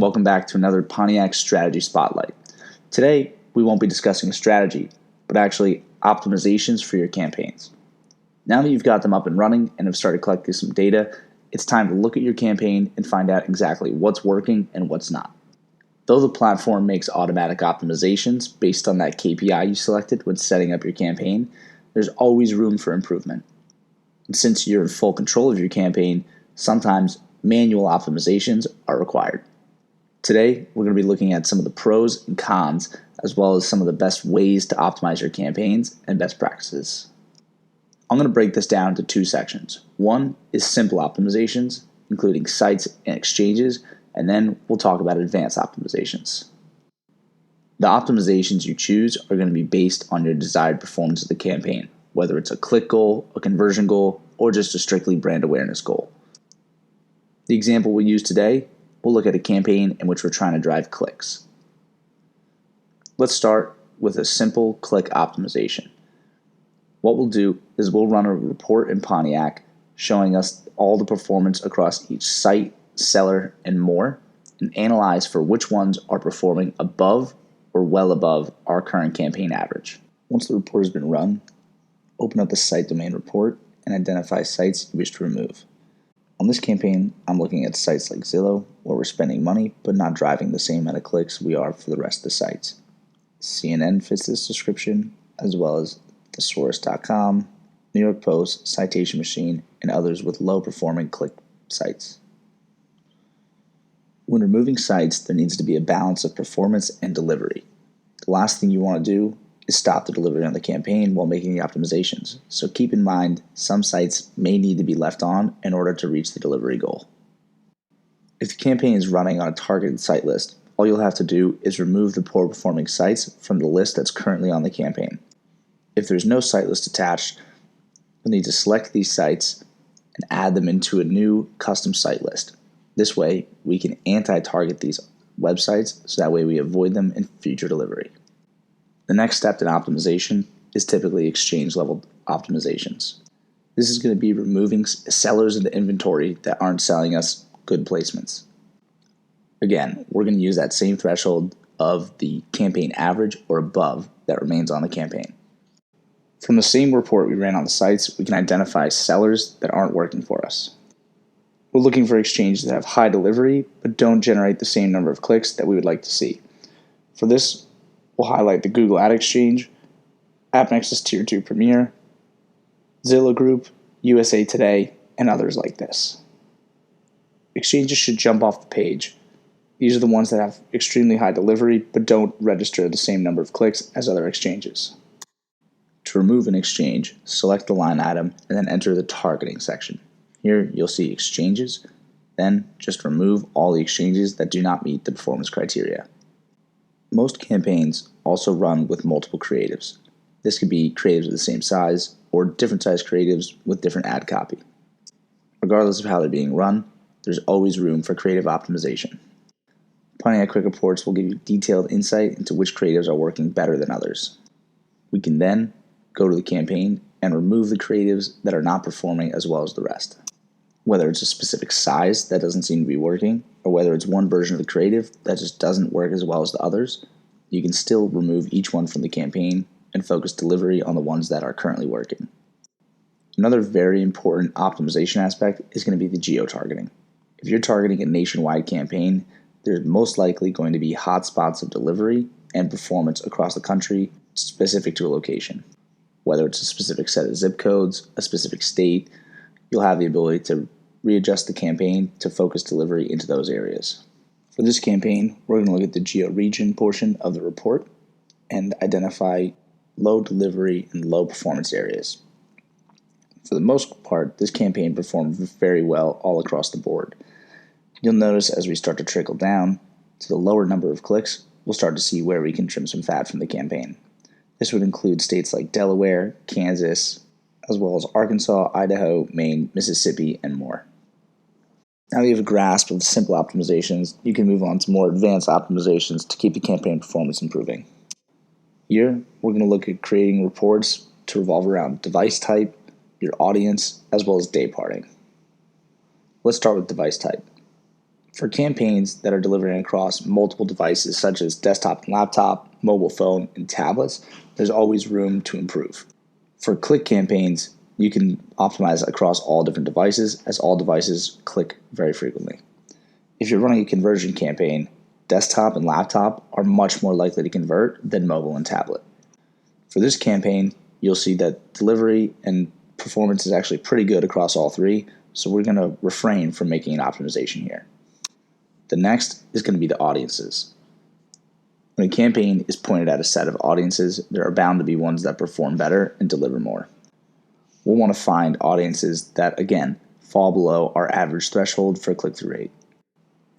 welcome back to another Pontiac Strategy Spotlight. Today, we won't be discussing a strategy, but actually optimizations for your campaigns. Now that you've got them up and running and have started collecting some data, it's time to look at your campaign and find out exactly what's working and what's not. Though the platform makes automatic optimizations based on that KPI you selected when setting up your campaign, there's always room for improvement. And since you're in full control of your campaign, sometimes manual optimizations are required. Today, we're going to be looking at some of the pros and cons, as well as some of the best ways to optimize your campaigns and best practices. I'm going to break this down into two sections. One is simple optimizations, including sites and exchanges, and then we'll talk about advanced optimizations. The optimizations you choose are going to be based on your desired performance of the campaign, whether it's a click goal, a conversion goal, or just a strictly brand awareness goal. The example we use today, we'll look at a campaign in which we're trying to drive clicks. Let's start with a simple click optimization. What we'll do is we'll run a report in Pontiac showing us all the performance across each site, seller, and more, and analyze for which ones are performing above or well above our current campaign average. Once the report has been run, open up the site domain report and identify sites you wish to remove. On this campaign, I'm looking at sites like Zillow, where we're spending money but not driving the same amount of clicks we are for the rest of the sites. CNN fits this description, as well as thesource.com, New York Post, Citation Machine, and others with low-performing click sites. When removing sites, there needs to be a balance of performance and delivery. The last thing you want to do is stop the delivery on the campaign while making the optimizations. So keep in mind, some sites may need to be left on in order to reach the delivery goal. If the campaign is running on a targeted site list, all you'll have to do is remove the poor performing sites from the list that's currently on the campaign. If there's no site list attached, you'll need to select these sites and add them into a new custom site list. This way, we can anti-target these websites so that way we avoid them in future delivery. The next step in optimization is typically exchange-level optimizations. This is going to be removing sellers in the inventory that aren't selling us good placements. Again, we're going to use that same threshold of the campaign average or above that remains on the campaign. From the same report we ran on the sites, we can identify sellers that aren't working for us. We're looking for exchanges that have high delivery but don't generate the same number of clicks that we would like to see. For this, we'll highlight the Google Ad Exchange, AppNexus Tier 2 Premier, Zillow Group, USA Today, and others like this. Exchanges should jump off the page. These are the ones that have extremely high delivery but don't register the same number of clicks as other exchanges. To remove an exchange, select the line item and then enter the targeting section. Here you'll see exchanges, then just remove all the exchanges that do not meet the performance criteria. Most campaigns also run with multiple creatives. This could be creatives of the same size or different size creatives with different ad copy. Regardless of how they're being run, there's always room for creative optimization. Pontiac Quick Reports will give you detailed insight into which creatives are working better than others. We can then go to the campaign and remove the creatives that are not performing as well as the rest. Whether it's a specific size that doesn't seem to be working, or whether it's one version of the creative that just doesn't work as well as the others, you can still remove each one from the campaign and focus delivery on the ones that are currently working. Another very important optimization aspect is going to be the geo-targeting. If you're targeting a nationwide campaign, there's most likely going to be hotspots of delivery and performance across the country specific to a location. Whether it's a specific set of zip codes, a specific state, you'll have the ability to readjust the campaign to focus delivery into those areas. For this campaign, we're going to look at the geo-region portion of the report and identify low delivery and low performance areas. For the most part, this campaign performed very well all across the board. You'll notice as we start to trickle down to the lower number of clicks, we'll start to see where we can trim some fat from the campaign. This would include states like Delaware, Kansas, as well as Arkansas, Idaho, Maine, Mississippi, and more. Now that you have a grasp of the simple optimizations, you can move on to more advanced optimizations to keep the campaign performance improving. Here, we're going to look at creating reports to revolve around device type, your audience, as well as day parting. Let's start with device type. For campaigns that are delivering across multiple devices such as desktop and laptop, mobile phone, and tablets, there's always room to improve. For click campaigns, you can optimize across all different devices as all devices click very frequently. If you're running a conversion campaign, desktop and laptop are much more likely to convert than mobile and tablet. For this campaign, you'll see that delivery and performance is actually pretty good across all three, so we're going to refrain from making an optimization here. The next is going to be the audiences. When a campaign is pointed at a set of audiences, there are bound to be ones that perform better and deliver more. We'll want to find audiences that, again, fall below our average threshold for click-through rate.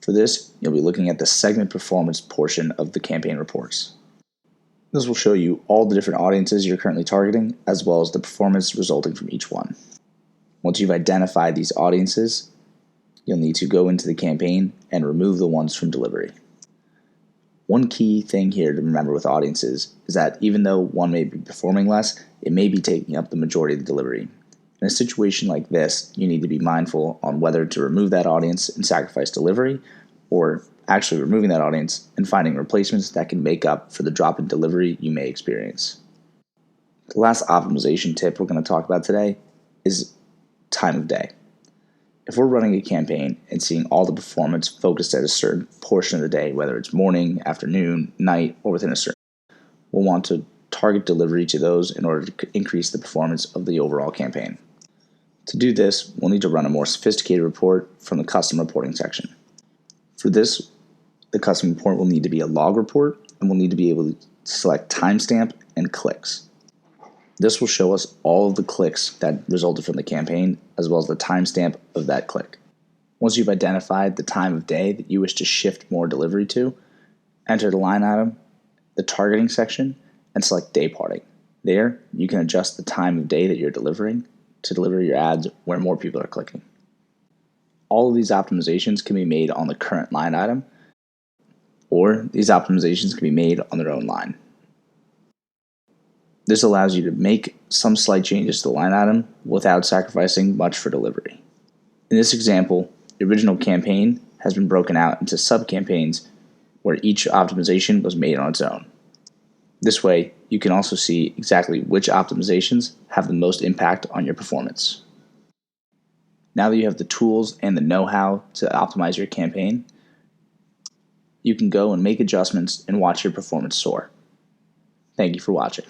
For this, you'll be looking at the segment performance portion of the campaign reports. This will show you all the different audiences you're currently targeting, as well as the performance resulting from each one. Once you've identified these audiences, you'll need to go into the campaign and remove the ones from delivery. One key thing here to remember with audiences is that even though one may be performing less, it may be taking up the majority of the delivery. In a situation like this, you need to be mindful on whether to remove that audience and sacrifice delivery, or actually removing that audience and finding replacements that can make up for the drop in delivery you may experience. The last optimization tip we're going to talk about today is time of day. If we're running a campaign and seeing all the performance focused at a certain portion of the day, whether it's morning, afternoon, night, or within a certain, we'll want to target delivery to those in order to increase the performance of the overall campaign. To do this, we'll need to run a more sophisticated report from the custom reporting section. For this, the custom report will need to be a log report, and we'll need to be able to select timestamp and clicks. This will show us all of the clicks that resulted from the campaign, as well as the timestamp of that click. Once you've identified the time of day that you wish to shift more delivery to, enter the line item, the targeting section, and select day parting. There, you can adjust the time of day that you're delivering to deliver your ads where more people are clicking. All of these optimizations can be made on the current line item, or these optimizations can be made on their own line. This allows you to make some slight changes to the line item without sacrificing much for delivery. In this example, the original campaign has been broken out into sub-campaigns where each optimization was made on its own. This way, you can also see exactly which optimizations have the most impact on your performance. Now that you have the tools and the know-how to optimize your campaign, you can go and make adjustments and watch your performance soar. Thank you for watching.